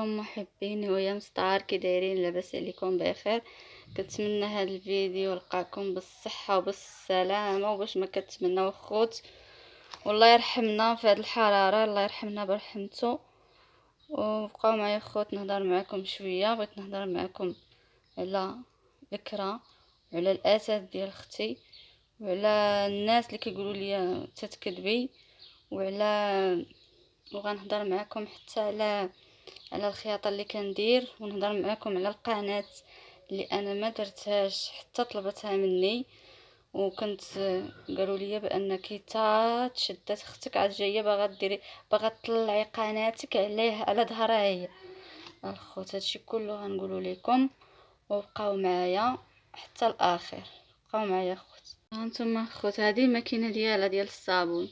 عليكم محبين ويا ستار، كي دايرين؟ لاباس عليكم بخير؟ كنتمنى هذا الفيديو يلقاكم بالصحه وبالسلامه وباش ما كتمناو خوت، والله يرحمنا في هذه الحراره، الله يرحمنا برحمته. وبقاو معايا خوت نهضر معكم شويه. بغيت نهضر معكم على ذكرى وعلى الاساس ديال اختي وعلى الناس اللي كيقولوا لي تتكذبي، وغنهضر معكم حتى على الخياطه اللي كندير، ونهضر معكم على القناه اللي انا ما درتهاش حتى طلبتها مني. وكنت قالوا لي بانك تا تشدت اختك عاد جايه باغا ديري، باغا تطلعي قناتك على ظهرها هي. الخوت هادشي كله غنقولوا لكم، وبقاو معايا حتى الاخر. بقاو معايا خوت. هانتوما خوت، هذه الماكينه ديال الصابون.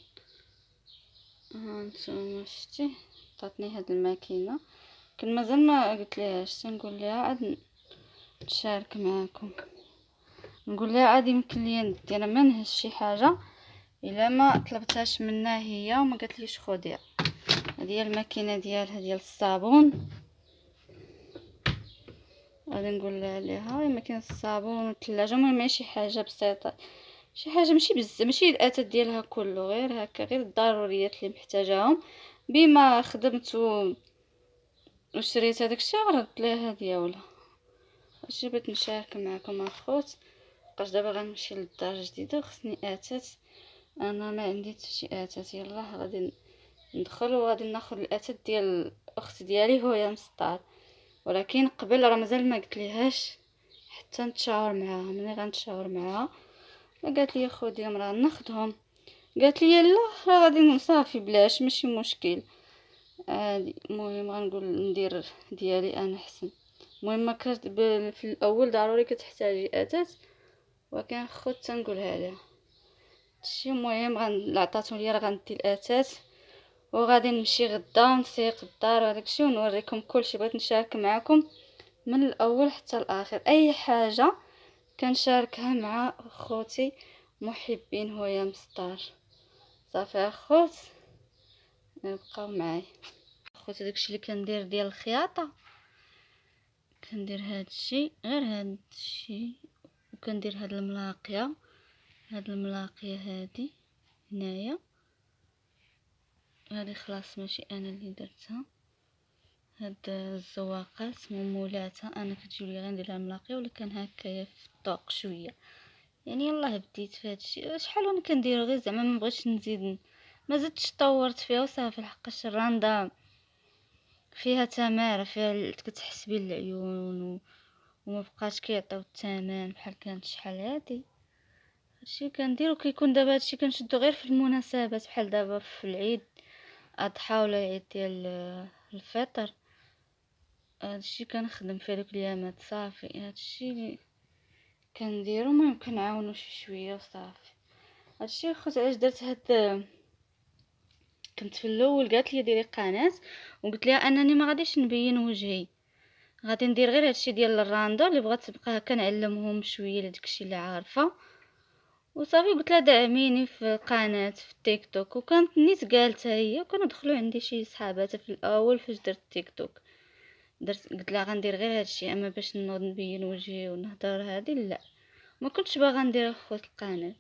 هانتوما شتي عطاتني هاد الماكينه، كان مازال ما قلت ليهاش، تنقول ليها عاد نشارك معاكم، نقول لها عاد يمكن ليا ندي انا ما نهز شي حاجه الا ما طلبتهاش منها هي وما قالتليش خديها. هذه هي الماكينه ديالها ديال الصابون، غادي نقول لها عليها هاي ماكينه الصابون والثلاجه. المهم شي حاجه بسيطه، شي حاجه ماشي بزاف، ماشي الاتات ديالها كله، غير هكا، غير الضروريات اللي محتاجاهم. بما خدمت وشريت هذاك الشيء غردت ليها ديالها. هادشي بغيت نشارك معكم اخوت، بقاش دابا غنمشي للدار جديده وخصني اتات. انا ما عندي حتى شي اتات. يلا غادي ندخل وغادي ناخذ الاتات ديال الاخت ديالي هو يا مسطار، ولكن قبل راه مازال ما قلت ليهاش حتى نتشاور معاها. ملي غنتشاور معاها قالت لي خديهم، راه ناخذهم. قالت لي لا راه غادي نصافي بلاش ماشي مشكل عادي. المهم غنقول ندير ديالي انا احسن. المهم في الاول ضروري كتحتاجي اتات، ولكن خد تنقولها لها شي. المهم عطاتو ليا راه غندي الاتات وغادي نمشي غدا نسيق الدار وهداك الشيء ونوريكم كلشي. بغيت نشارك معكم من الاول حتى الاخر، اي حاجه كنشاركها مع خوتي محبين هو يا مسطار. صافي اخوت بقاو معايا اخوت. داكشي اللي كندير ديال الخياطه، كندير هادشي، غير هادشي، وكندير هاد الملاقيه، هاد الملاقيه هادي هنايا، هذه خلاص ماشي انا اللي درتها. هاد الزواقات مولاتها انا، كتجيو لي غندير لها الملاقيه، ولا كان هكايا في الطوق شويه. يعني يلاه بديت في هادشي، شحال وانا كنديرو، غير زعما ما بغيتش نزيد، ما زدتش طورت فيها وصافي. لحقاش الراندا فيها تماره، فيها كتحسبي العيون وما بقاش كيعطيو الثمن بحال كانت شحال هادي. هادشي كنديرو كيكون دابا هادشي كنشدو غير في المناسبات، بحال دابا في العيد اضحى ولا العيد ديال الفطر. هادشي كنخدم في هذوك الايامات صافي. هادشي اللي كنديرو، المهم كنعاونو شي شويه وصافي. هادشي خوت علاش درت هاد. كنت في الاول قالت لي ديري قناه، وقلت لها انني ما غاديش نبين وجهي، غادي ندير غير هادشي ديال الراندا اللي بغات تبقى هكا نعلمهم شويه لداكشي اللي عارفه وصافي. قلت لها دعميني في قناه في التيك توك، وكانت نيت قالتها هي، وكانوا دخلوا عندي شي صحابات في الاول فاش درت التيك توك. قلت لها غندير غير هادشي، اما باش نوض نبين وجهي ونهضر هادي لا، ما كنتش باغا ندير خوت القناه.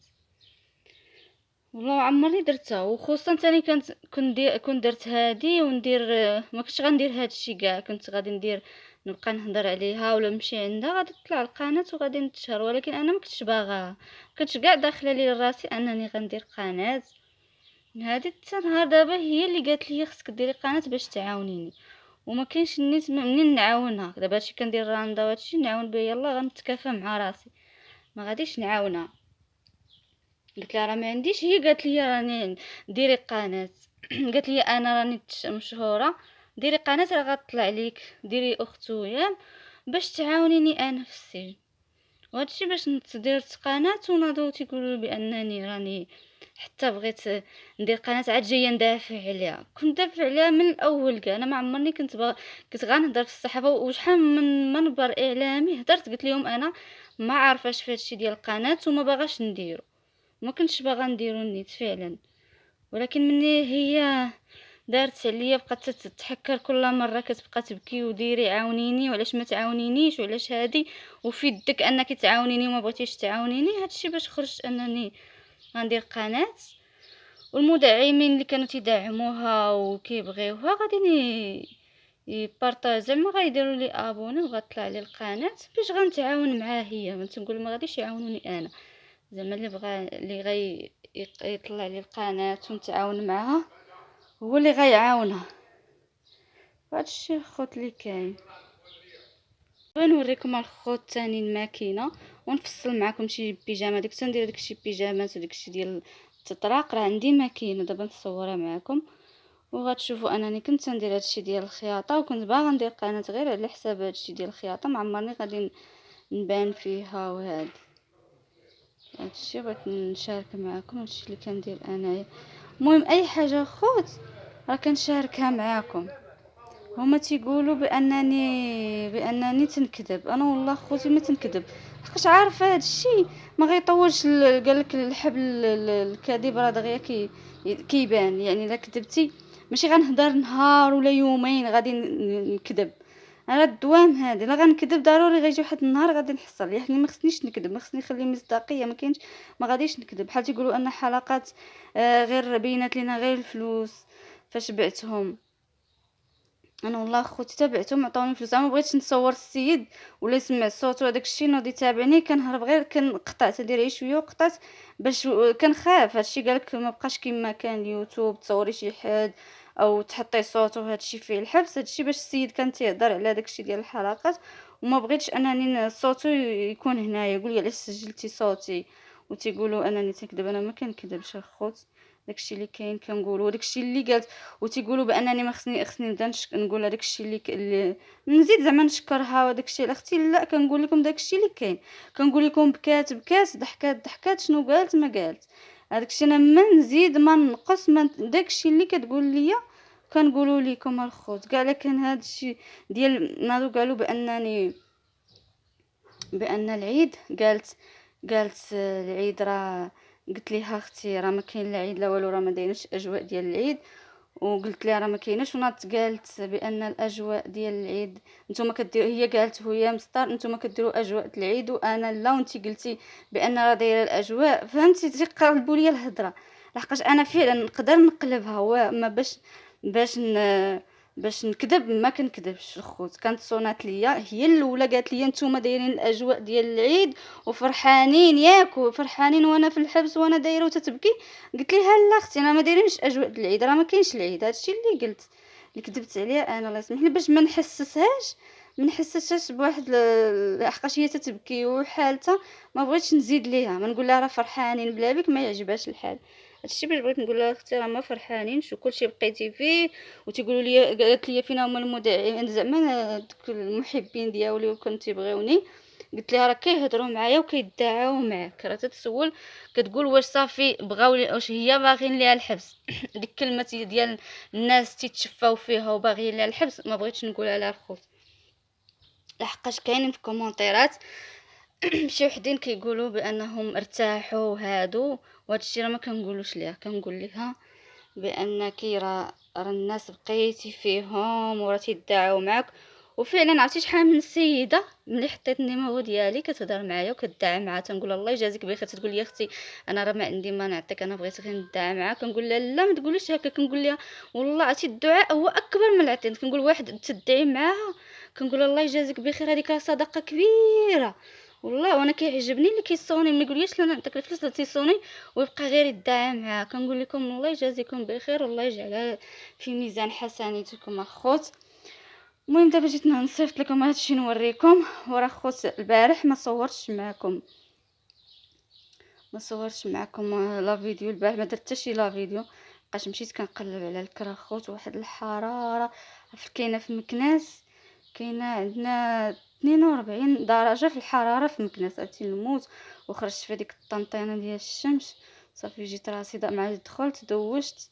والله عمرني درتها، وخصوصا تاني كنت درت هادي وندير، ما كنتش غندير هادشي كاع. كنت غادي ندير نبقى نهضر عليها ولا نمشي عندها غادي تطلع القناه وغادي نتشهر، ولكن انا ما كنتش باغا، كنتش كاع داخله لي راسي انني غندير قناه هادي. حتى نهار دابا هي اللي قالت لي خصك ديري قناه باش تعاونيني، وما كاينش نيت منين نعاونها. دابا هادشي كندير راندا وهادشي نعاون به، يلا غنتكافى مع راسي، ما غاديش نعاونها. قلت لها راه ما عنديش، هي قالت لي راني ديري قناه قالت لي انا راني مشهوره، ديري قناه راه غطلع ليك، ديري اختويا باش تعاونيني انا في السجن. وهادشي باش درت قناه وناضوا تيقولوا بانني راني حتى بغيت ندير قناه عاد جايه ندافع عليها. كنت دافع عليها من الاول كاع، انا ما عمرني كنت غنهضر في الصحافه، وشحال من منبر اعلامي هضرت قلت لهم انا ما عارفاش في هادشي ديال القناه وما باغاش نديرو، ما كنتش باغا نديرو نيت فعلا. ولكن مني هي دارت عليا، بقات تتحكر كل مره كتبقى تبكي وديري عاونيني وعلاش ما تعاونينيش وعلاش هادي وفي يدك انك تعاونيني وما بغيتيش تعاونيني. هادشي باش خرجت انني غندير قناه، والمدعمين اللي كانوا تيدعموها وكيبغيوها غادي يبارطاج زعما غيديروا لي ابوني وغطلع لي القناه باش غنتعاون معاها هي. ما تنقول ما غاديش يعاونوني انا، زعما اللي بغى اللي يطلع لي القناه ونتعاون معاها هو اللي غيعاونها. هادشي الخوت اللي كاين. غنوريكم الخوت تاني الماكينه ونفصل معكم شي بيجامه. ديك تندير داكشي بيجامات وداكشي ديال التطراق، راه عندي ماكينه دابا نصورها معكم وغتشوفوا انني كنت ندير هادشي ديال الخياطه وكنت باغا ندير قناه غير على حساب هادشي ديال الخياطه، ما عمرني غادي نبان فيها. وهذا هادشي بغيت نشارك معكم، هادشي اللي كندير انايا. المهم اي حاجه خوت راه كنشاركها معكم. هما تيقولوا بانني تنكذب، انا والله خوتي ما تنكذب، حقاش عارفه هادشي ما غيطولش. قالك الحبل الكذب راه دغيا كيبان. يعني الا كذبتي ماشي غنهضر نهار ولا يومين غادي نكذب. انا الدوام هادي لا غنكذب ضروري غيجي واحد النهار غادي نحصل. يعني ما خصنيش نكذب، ما خصني نخلي مصداقيه، ما كاينش، ما غاديش نكذب. بحال تيقولوا ان حلقات غير بينات لينا غير الفلوس فاش بعتهم. انا والله خوتي تابعتهم عطاوني فلوس، ما بغيتش نصور السيد ولا يسمع الصوت وداك الشيء نوض يتابعني. كنهرب غير قطعت ندير غير شويه وقطعت باش كنخاف هادشي. قالك ما بقاش كيما كان اليوتيوب تصوري شي حد او تحطي صوت وهادشي فيه الحبس. هادشي باش السيد كان تيهضر على داكشي ديال الحلقات وما بغيتش انني صوتو يكون هنايا. يقول لي علاش سجلتي صوتي وتيقولوا انني تكذب. انا ما كنكذبش الخوت، داكشي اللي كاين كنقولوا، داكشي اللي قالت. وتيقولوا بانني ما خصني نبدا نقول داكشي اللي نزيد زعما نشكرها وداكشي. اختي لا، كنقول لكم داكشي اللي كاين، كنقول لكم بكات ضحكات شنو قالت ما قالت. هذاكشي انا ما نزيد ما نقص، ما داكشي اللي كتقول ليا كنقولوا لكم الخوت كاع. كان هادشي ديال ناضو قالوا بان العيد قالت العيد راه قلت ليها اختي راه ما كاين لا عيد لا والو، راه ما دايرينش اجواء ديال العيد. وقلت لها راه ما كايناش، وناضت قالت بان الاجواء ديال العيد نتوما كديروا. هي قالت وهي مستار نتوما كديروا اجواء العيد وانا لا، وانتي قلتي بان راه دايره الاجواء. فهمتي تقلبوا لي الهضره، لحقاش انا فعلا نقدر نقلبها هو ما باش باش نكذب ما كنكذبش الخوت. كانت صونات ليا هي الاولى قالت لي نتوما دايرين الاجواء ديال العيد وفرحانين ياك وفرحانين وانا في الحبس وانا دايره وتتبكي. قلت لها لا اختي انا ما دايرينش اجواء العيد، راه ما كاينش العيد. هادشي اللي قلت اللي كذبت عليها انا، الله يسمح لي، باش ما نحسسهاش بواحد حقاش هي تتبكي وحالتها ما بغيتش نزيد ليها. ما نقول لها راه فرحانين بلا بك ما يعجبهاش الحال. هادشي باش بغيت نقول لها اختي راه ما فرحانينش وكلشي بقيتي فيه. وتيقولوا لي قالت لي فينا هما المدعمين زعما دوك المحبين ديالي وكنت يبغيوني. قلت لها راه كيهضروا معايا وكيدعاو معاك، راه تتسول كتقول واش صافي بغاو واش هي باغين ليها الحبس. ديك الكلمه ديال الناس تيتشفاو فيها وباغيين ليها الحبس ما بغيتش نقولها لها الخوت، لحقاش كاينين في الكومونتيرات شي وحدين كيقولوا بانهم ارتاحوا وهادو. وهادشي راه ما كنقولوش ليها، كنقول لها بانك راه الناس بقيتي فيهم وراه تيدعوا معاك. وفعلا عرفتي شحال من سيده ملي حطيت النيميرو ديالي كتهضر معايا وكتدعى معاها تنقول الله يجازيك بخير. تقول لي اختي انا راه ما عندي ما نعطيك، انا بغيت غير ندعى معاك. كنقول لها لا ما تقوليش هكا. كنقول لها والله عرفتي الدعاء هو اكبر من العطيان. كنقول واحد تدعي معاها كنقول الله يجازيك بخير، هذيك راه صدقه كبيره والله. وانا كيعجبني اللي كيصوني ما يقوليش لا نعطيك الفلوس لا تيصوني ويبقى غير يدعي معاها. كنقول لكم الله يجازيكم بخير والله يجعلها في ميزان حسناتكم اخوت. المهم دابا جيت نصيفط لكم هادشي نوريكم. وراه خوت البارح ما صورتش معكم لا فيديو. البارح ما درت حتى شي لا فيديو، بقيت مشيت كنقلب على الكرا خوت. واحد الحراره كاينه في مكناس، كاينه عندنا 42 درجه في الحراره في مكناس. عرفتي الموت. وخرجت في هذيك الطنطينه ديال الشمس. صافي جيت راسي مع دخلت دوشت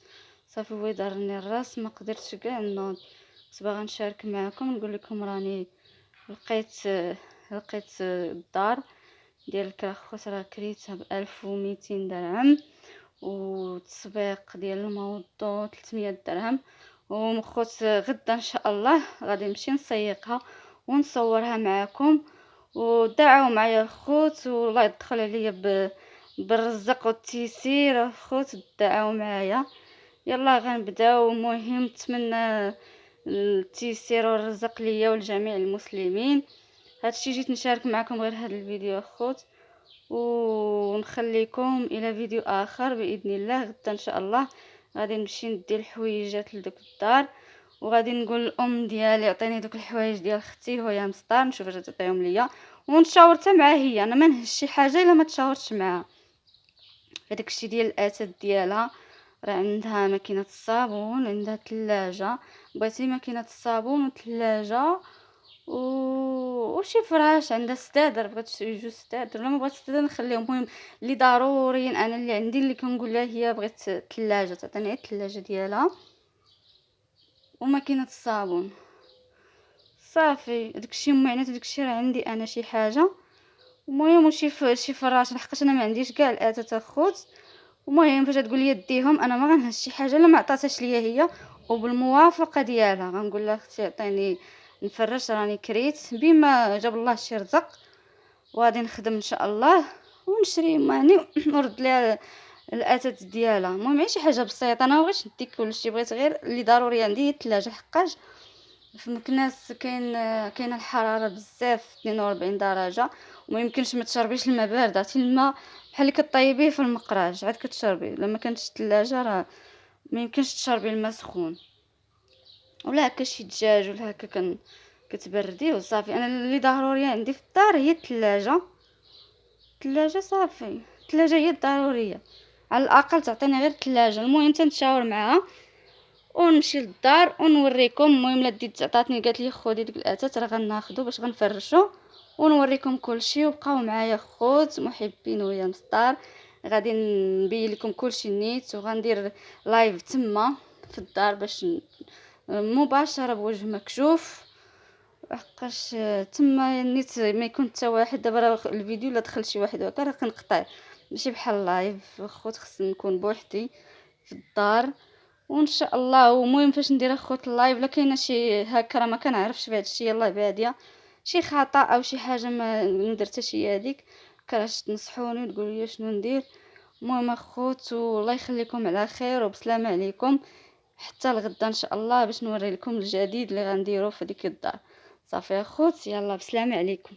صافي هو يضرني الراس ما قدرتش كاع نوض. كنت باغا نشارك معكم نقول لكم راني لقيت الدار ديال الكراخوت راه كريتها ب1200 درهم. والتسبيق ديال الموضوع 300 درهم. ومخوت غدا ان شاء الله غادي نمشي نسيقها ونصورها معكم. ودعوا معايا الخوت والله يدخل عليا بالرزق والتيسير. الخوت دعوا معايا، يلا غنبداو. المهم نتمنى التيسير والرزق ليا ولجميع المسلمين. هادشي جيت نشارك معكم غير هذا الفيديو الخوت، ونخليكم الى فيديو اخر باذن الله. غدا ان شاء الله غادي نمشي ندي الحويجات لدوك الدار، وغادي نقول الام ديالي عطيني دوك الحوايج ديال اختي وهي مسطار، نشوف واش تعطيهم ليا ونتشاور حتى معها هي. انا ما نهز شي حاجه الا ما تشاورتش معها. هذاك الشيء ديال الاتات ديالها، راه عندها ماكينه الصابون، عندها ثلاجه، بغيتي ماكينه الصابون وثلاجه وشي فراش، عندها ستادر، بغات جوج ستادر ولا ما بغات ستادر نخليهم. المهم اللي ضروريين انا اللي عندي اللي كنقول لها هي بغيت ثلاجه تعطيني الثلاجه ديالها وماكينه الصابون صافي. داكشي معناتها داكشي راه عندي انا شي حاجه. المهم شي فراش لحقاش انا ما عنديش كاع الاتات الخوت. المهم فاش تقول لي ديهم انا ما غنهز شي حاجه الا ما عطاتهاش ليا هي وبالموافقه ديالها. غنقول لها اختي عطيني نفرش، راني كريت بما جاب الله شي رزق وغادي نخدم ان شاء الله ونشري يعني نرد لها الاتات ديالها. المهم غير شي حاجه بسيطه، انا مبغيتش ندي كلشي، بغيت غير اللي ضروري عندي هي الثلاجه. حقاش في مكناس كاينه الحراره بزاف 42 درجه وما يمكنش ما تشربيش الماء بارد. عرفتي الماء بحال اللي كطيبيه في المقراج عاد كتشربي، لما كانتش الثلاجه راه ما يمكنش تشربي الماء سخون. ولا هكا شي دجاج ولا هكا كتبرديه وصافي. انا اللي ضروري عندي في الدار هي الثلاجه صافي. الثلاجه هي الضروريه، على الاقل تعطيني غير الثلاجه. المهم تنشاور معها ونمشي للدار ونوريكم. المهم لديت عطاتني قالت لي خدي ديك الاتات راه غناخذو باش غنفرشو ونوريكم كلشي. وبقاو معايا خوت محبين ويا مسطار، غادي نبين لكم كلشي نيت. وغندير لايف تما في الدار باش مباشره بوجه مكشوف، حقاش تما نيت ما يكون حتى واحد. دابا راه الفيديو لا دخل شي واحد هكا راه كنقطع، ماشي بحال لايف. خوت خصني نكون بوحدي في الدار وان شاء الله. ومهم فاش ندير اخوت اللايف لا كاينه شي هكا راه ما كنعرفش بهذا الشيء، يلاه باديه شي خطا او شي حاجه ما درتهاش هي هذيك، كراش تنصحوني وتقولوا لي شنو ندير. المهم اخوت والله يخليكم على خير وبسلامه عليكم حتى لغدا ان شاء الله باش نوري لكم الجديد اللي غنديرو في ديك الدار. صافي اخوت، يلا بسلامه عليكم.